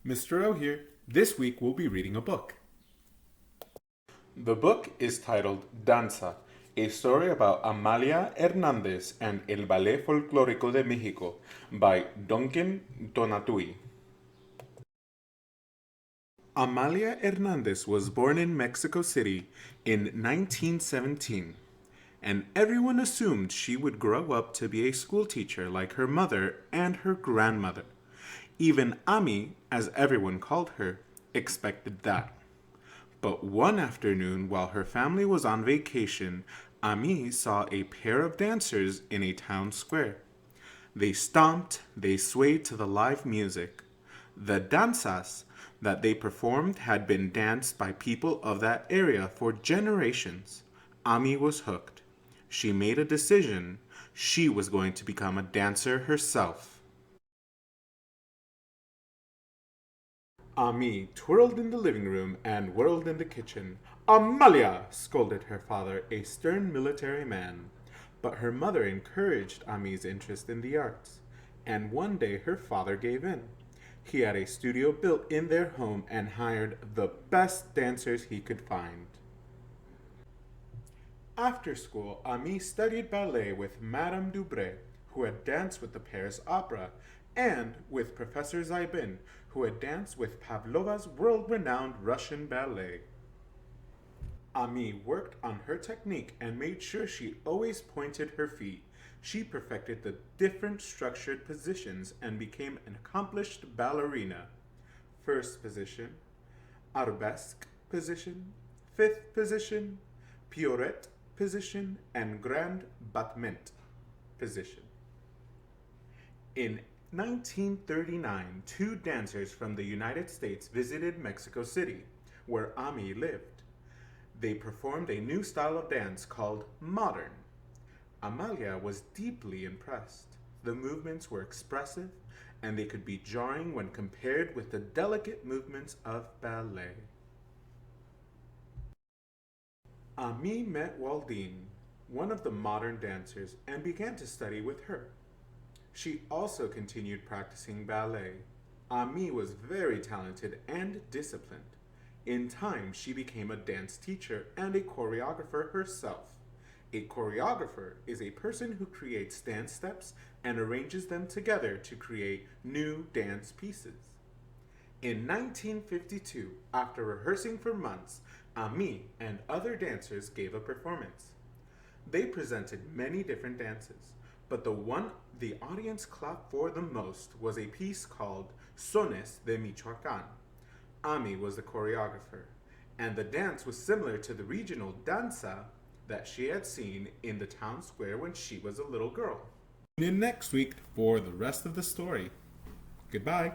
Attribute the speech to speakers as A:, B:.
A: Mr. O here. This week we'll be reading a book. The book is titled Danza, a story about Amalia Hernández and el Ballet Folclórico de México by Duncan Tonatiuh. Amalia Hernández was born in Mexico City in 1917, and everyone assumed she would grow up to be a schoolteacher like her mother and her grandmother. Even Ami, as everyone called her, expected that. But one afternoon, while her family was on vacation, Ami saw a pair of dancers in a town square. They stomped, they swayed to the live music. The danzas that they performed had been danced by people of that area for generations. Ami was hooked. She made a decision. She was going to become a dancer herself. Ami twirled in the living room and whirled in the kitchen. "Amalia!" scolded her father, a stern military man. But her mother encouraged Ami's interest in the arts, and one day her father gave in. He had a studio built in their home and hired the best dancers he could find. After school, Ami studied ballet with Madame Dubray, who had danced with the Paris Opera, and with Professor Zaibin, who had danced with Pavlova's world-renowned Russian ballet. Ami worked on her technique and made sure she always pointed her feet. She perfected the different structured positions and became an accomplished ballerina. First position, arabesque position, fifth position, pirouette position, and grand battement position. In 1939, two dancers from the United States visited Mexico City, where Ami lived. They performed a new style of dance called modern. Amalia was deeply impressed. The movements were expressive, and they could be jarring when compared with the delicate movements of ballet. Ami met Waldine, one of the modern dancers, and began to study with her. She also continued practicing ballet. Ami was very talented and disciplined. In time, she became a dance teacher and a choreographer herself. A choreographer is a person who creates dance steps and arranges them together to create new dance pieces. In 1952, after rehearsing for months, Ami and other dancers gave a performance. They presented many different dances, but the one the audience clapped for the most was a piece called Sones de Michoacán. Ami was the choreographer, and the dance was similar to the regional danza that she had seen in the town square when she was a little girl. Tune in next week for the rest of the story. Goodbye.